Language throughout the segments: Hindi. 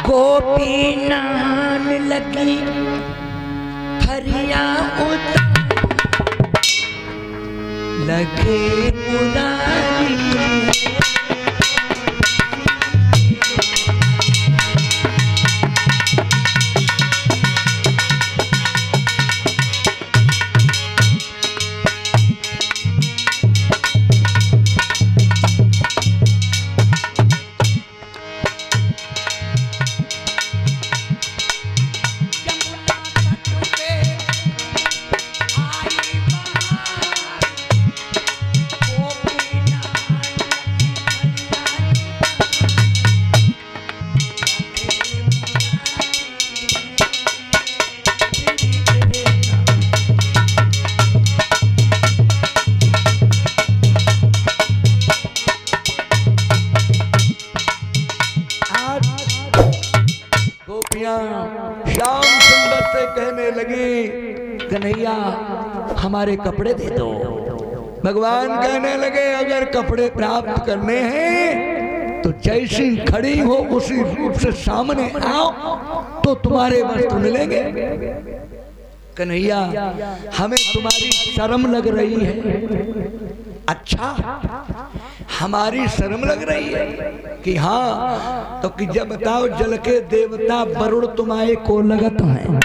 गोपी नान लगी हरिया उतार लगे मुरारी। श्याम सुंदर से कहने लगी कन्हैया हमारे कपड़े दे दो। भगवान कहने लगे अगर कपड़े प्राप्त करने हैं तो जैसी खड़ी हो उसी रूप से सामने आओ तो तुम्हारे वस्त्र मिलेंगे। कन्हैया हमें तुम्हारी शर्म लग रही है। अच्छा हमारी शर्म लग रही है कि हाँ तो कि जब बताओ जल के देवता वरुण तुम्हारे को लगत है।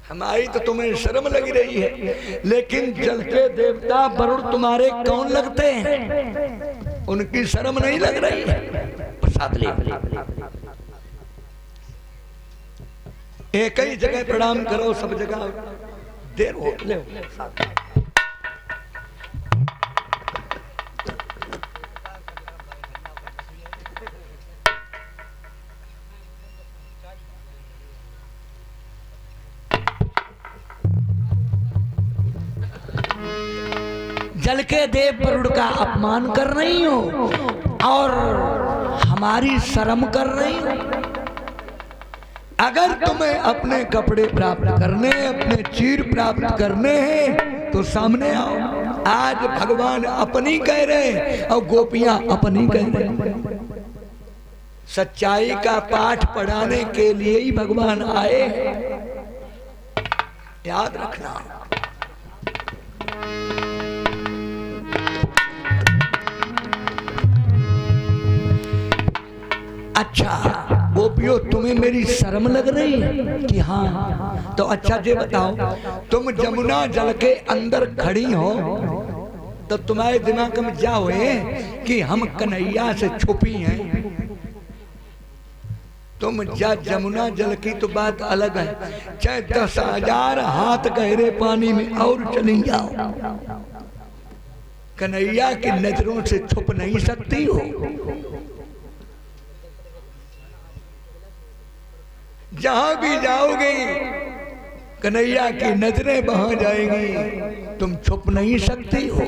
हमारी तो तुम्हें शर्म लग रही है लेकिन जल के देवता वरुण तुम्हारे कौन लगते हैं? उनकी शर्म नहीं लग रही है। प्रसाद ले एक ही जगह प्रणाम करो, सब जगह देर हो ले जल के देव वरुण का अपमान कर रही हो और हमारी शर्म कर रही हो। अगर तुम्हें अपने कपड़े प्राप्त करने, अपने चीर प्राप्त करने हैं तो सामने आओ। आज भगवान अपनी कह रहे और गोपियां अपनी कह रहे। सच्चाई का पाठ पढ़ाने के लिए ही भगवान आए हैं, याद रखना। अच्छा गोपियों तुम्हें मेरी शर्म लग रही है कि हाँ? तो अच्छा ये बताओ तुम जमुना जल के अंदर खड़ी हो तो तुम्हारे दिमाग में क्या हुए कि हम कन्हैया से छुपी हैं? तुम जा जमुना जल की तो बात अलग है, चाहे 10,000 हाथ गहरे पानी में और चली जाओ, कन्हैया की नजरों से छुप नहीं सकती हो। जहां भी जाओगे कन्हैया की नजरें बहा जाएंगी, तुम छुप नहीं सकती हो।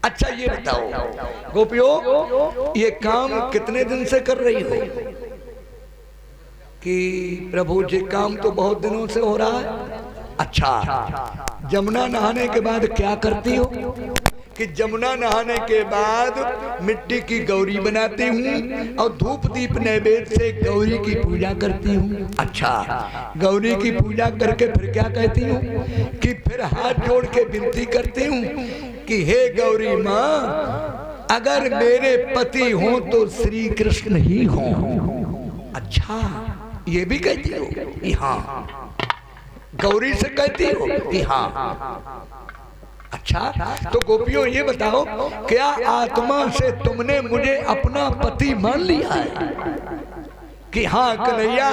अच्छा ये बताओ गोपियों ये काम कितने दिन से कर रही हो? कि प्रभु जी काम तो बहुत दिनों से हो रहा है। अच्छा जमुना नहाने के बाद क्या करती हो? कि जमुना नहाने के बाद मिट्टी की गौरी बनाती हूँ और धूप दीप नैवेद्य से गौरी की पूजा करती हूँ। अच्छा गौरी की पूजा करके फिर क्या कहती हूँ? कि फिर हाथ जोड़ के विनती करती हूँ कि हे गौरी माँ अगर मेरे पति हो तो श्री कृष्ण ही हो। अच्छा ये भी कहती हो कि हाँ? गौरी से कहती हो कि हाँ? अच्छा तो गोपियों ये बताओ क्या आत्मा से तुमने मुझे अपना पति मान लिया है? कि हाँ कन्हैया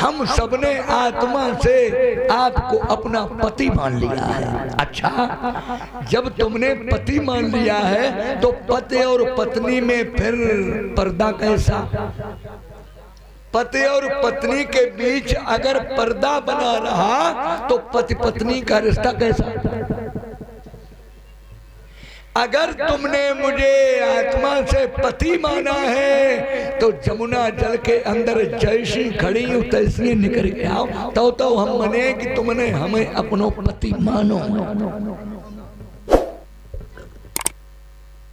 हम सबने आत्मा से आपको अपना पति मान लिया है। अच्छा जब तुमने पति मान लिया है तो पति और पत्नी में फिर पर्दा कैसा? पति और पत्नी के बीच अगर पर्दा बना रहा तो पति पत्नी का रिश्ता कैसा? अगर तुमने मुझे आत्मा से पति माना है तो जमुना जल के अंदर जैसी खड़ी हूं तैसी निकल के आओ तो हम मने कि तुमने हमें अपनो पति मानो।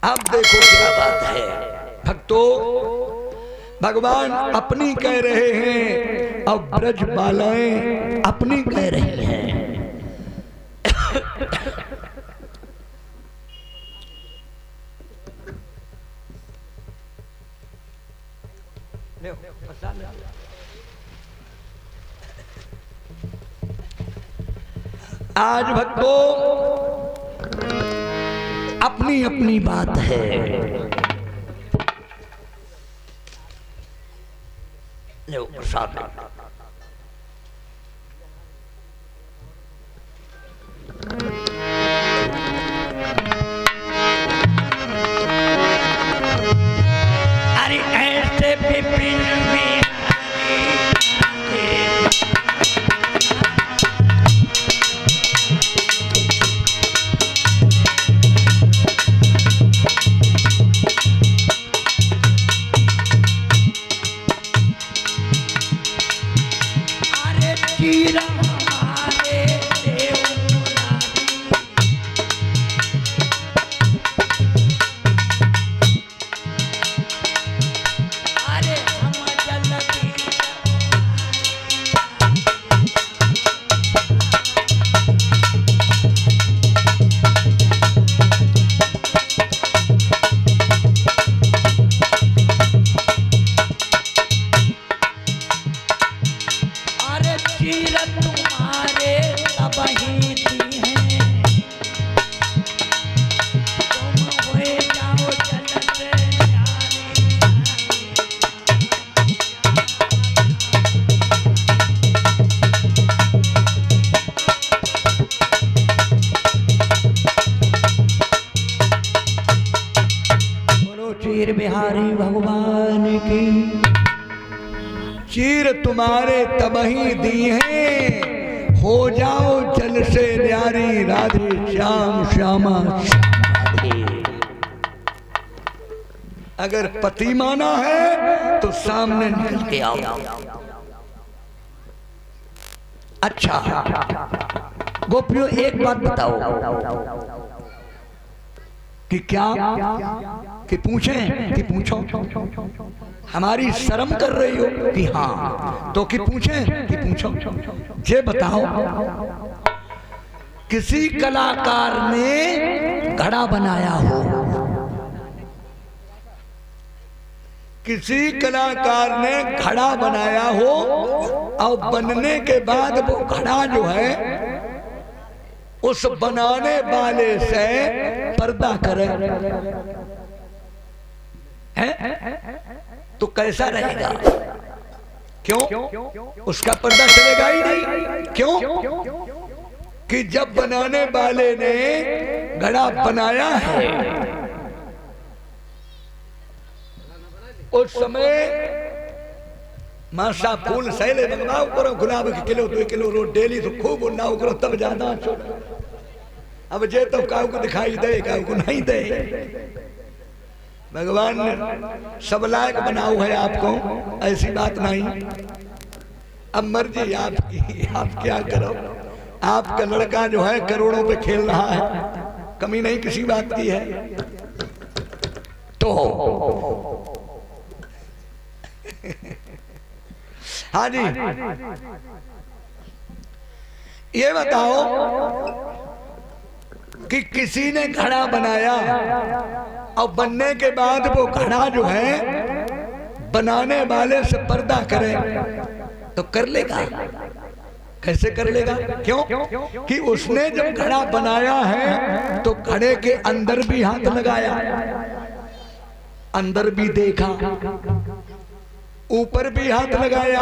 अब देखो क्या बात है भक्तों, भगवान अपनी कह रहे हैं और ब्रज बालाएं अपनी कह रही हैं। आज भक्तों अपनी अपनी बात है। लो प्रसाद। अरे ऐसे विपिन चीर बिहारी भगवान की। चीर तुम्हारे तबही दी हैं, हो जाओ जल से न्यारी राधे श्याम श्यामा राधे। अगर पति माना है तो सामने निकल के आओ। अच्छा गोपियों एक बात बताओ कि क्या कि पूछें कि पूछो, हमारी शर्म कर रही हो कि हाँ, तो कि पूछें कि पूछो। ये बताओ किसी कलाकार ने घड़ा बनाया हो, किसी कलाकार ने घड़ा बनाया हो और बनने के बाद वो घड़ा जो है उस बनाने वाले से पर्दा करे तो कैसा रहेगा? क्यों? उसका पर्दा चलेगा ही नहीं। क्यों? कि जब बनाने वाले ने घड़ा बनाया है उस समय मासा फूल सैले मंगवाओ करो, गुलाब के किलो 2 किलो रोज डेली तो खूब उन्नाओ करो, तब ज्यादा। अब जे तो काऊ को दिखाई दे, काऊ को नहीं दे। भगवान ने सब लायक बनाओ है आपको, ऐसी बात नहीं। अब मर्जी आपकी, आप क्या करो। आपका लड़का जो है करोड़ों पे खेल रहा है, कमी नहीं किसी बात की है। तो हाँ जी, ये बताओ कि किसी ने घड़ा बनाया और बनने के बाद वो घड़ा जो है बनाने वाले से पर्दा करे तो कर लेगा? कैसे कर लेगा? क्यों? कि उसने जब घड़ा बनाया है तो घड़े के अंदर भी हाथ लगाया, अंदर भी देखा, ऊपर भी हाथ लगाया,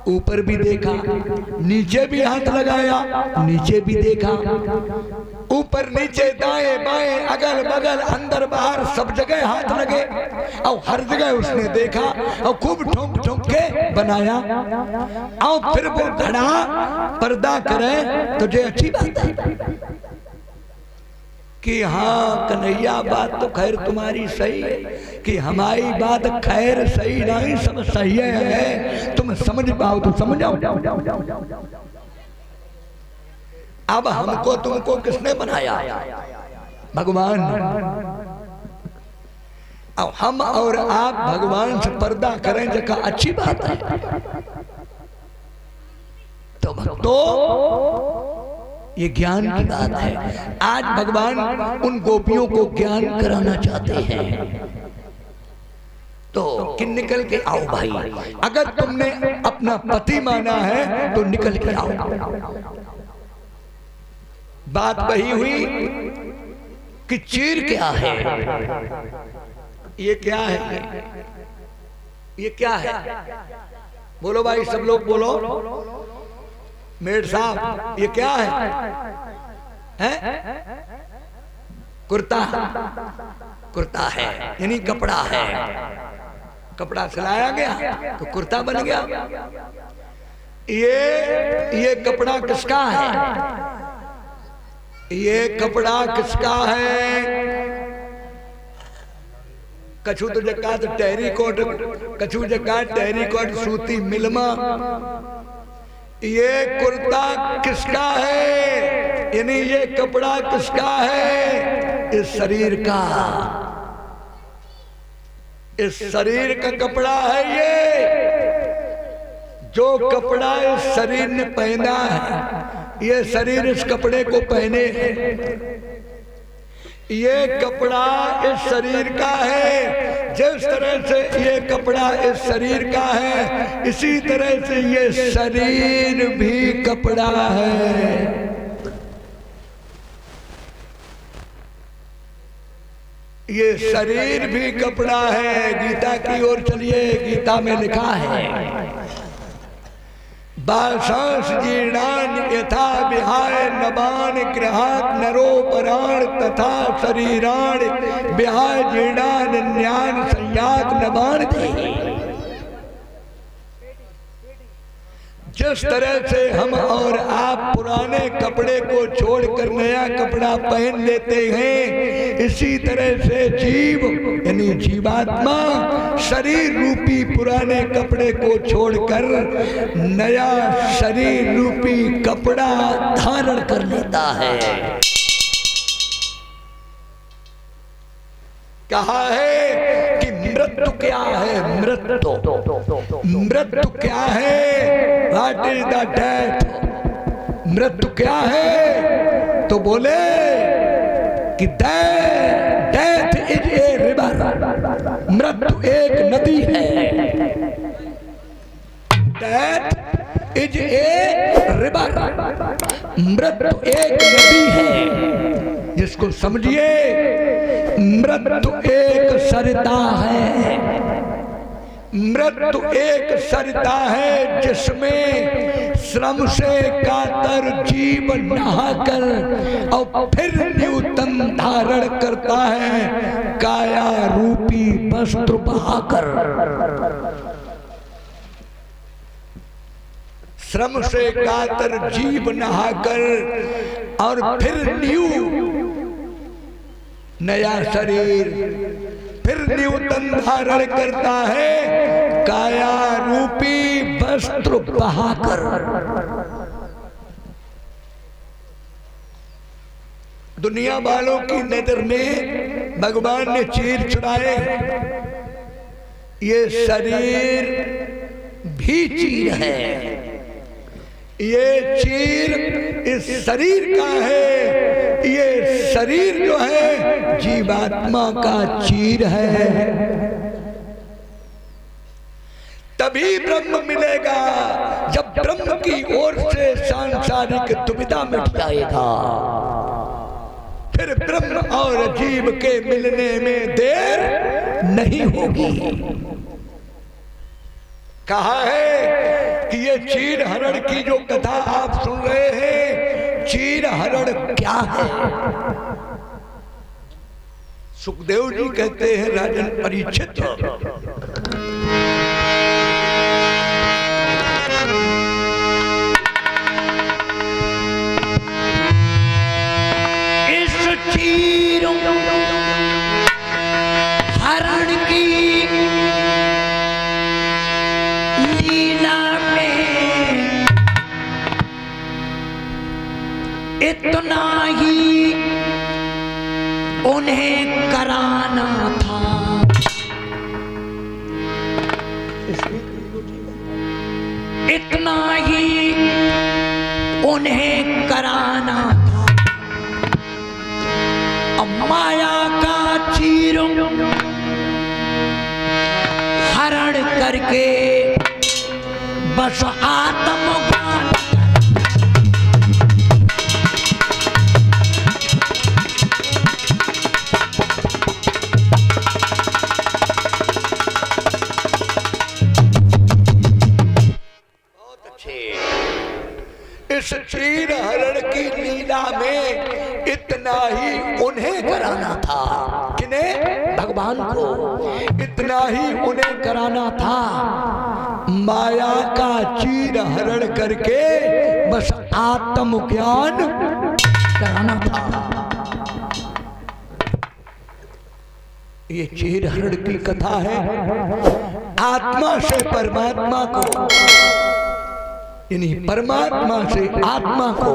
ऊपर भी देखा, नीचे भी हाथ लगाया, नीचे भी देखा, ऊपर नीचे दाएं बाएं अगल बगल अंदर बाहर सब जगह हाथ लगे और हर जगह उसने देखा और खूब ठोंक ठोंक के बनाया और फिर वो घड़ा पर्दा करे तो जो अच्छी बात है कि हाँ कन्हैया बात तो खैर तुम्हारी सही है, कि हमारी बात खैर सही नहीं सब सही है, तुम समझ पाओ तो समझाओ। अब हमको तुमको किसने बनाया? भगवान। अब हम और आप भगवान से पर्दा करें जगह अच्छी बात है। तो भक्तों ये ज्ञान की बात है। आज भगवान उन गोपियों को ज्ञान कराना चाहते हैं। तो कि निकल के आओ भाई, अगर तुमने अपना पति माना है तो निकल के आओ। बात वही हुई कि चीर क्या है, ये क्या है, ये क्या है? बोलो भाई, सब लोग बोलो। मेड साहब, ये क्या है? हैं? कुर्ता, कुर्ता है यानी कपड़ा है। कपड़ा सिलाया गया तो कुर्ता बन गया। ये कपड़ा किसका है? ये कपड़ा किसका है? कछु तो जगह तो टेरी कोट, कछु जगह टेरी कोट सूती मिलमा। ये कुर्ता किसका है? यानी ये कपड़ा किसका है? इस शरीर का, इस शरीर का कपड़ा है ये। जो कपड़ा इस शरीर ने पहना है, ये शरीर इस कपड़े को पहने है। ये कपड़ा इस शरीर का है। जिस तरह से ये कपड़ा इस शरीर का है, इसी तरह से ये शरीर भी कपड़ा है। ये शरीर भी कपड़ा है। गीता की ओर चलिए, गीता में लिखा है बासांस जीर्णान यथा विहाय नवान गृहात नरोपराण तथा शरीराण विहाय जीर्णान न्यान संयात नवान थे। जिस तरह से हम और आप पुराने कपड़े को छोड़कर नया कपड़ा पहन लेते हैं, इसी तरह से जीव यानी जीवात्मा शरीर रूपी पुराने कपड़े को छोड़कर नया शरीर रूपी कपड़ा धारण कर लेता है। कहा है कि मृत्यु क्या है? मृत्यु, मृत्यु क्या है? What is the death? मृत्यु क्या है? तो बोले कि डेथ इज ए रिवर। मृत्यु एक नदी है। Death is a river. मृत्यु एक नदी है, जिसको समझिए मृत्यु एक सरिता है। मृत्यु एक सरिता है जिसमें श्रम से कातर जीव नहाकर और फिर न्यूतन धारण करता है काया रूपी वस्त्र बहाकर। श्रम से कातर जीव नहाकर और फिर नया शरीर, फिर न्यूतन धारण करता है काया रूपी वस्त्र बहाकर। दुनिया वालों की नजर में भगवान ने चीर चुराए। ये शरीर भी चीर है। ये चीर इस शरीर का है। ये शरीर जो है जीवात्मा का चीर है। तभी ब्रह्म मिलेगा जब ब्रह्म की ओर से सांसारिक दुविधा मिट जाएगा। फिर ब्रह्म और जीव के मिलने में देर नहीं होगी। कहा है कि ये चीर हरण की जो कथा आप सुन रहे हैं, चीर हरण क्या है? सुखदेव जी कहते हैं राजन परीक्षित, इस चीर हरण की इतना ही उन्हें कराना था। उन्हें कराना था। अब माया का चीर हरण करके बस आत्मज्ञान इस चीर हरण की लीला में इतना ही उन्हें कराना था। किन्हें? भगवान को। इतना ही उन्हें कराना था, माया का चीर हरण करके बस आत्मज्ञान कराना था। ये चीर हरण की कथा है। आत्मा से परमात्मा को, यानी परमात्मा से आत्मा को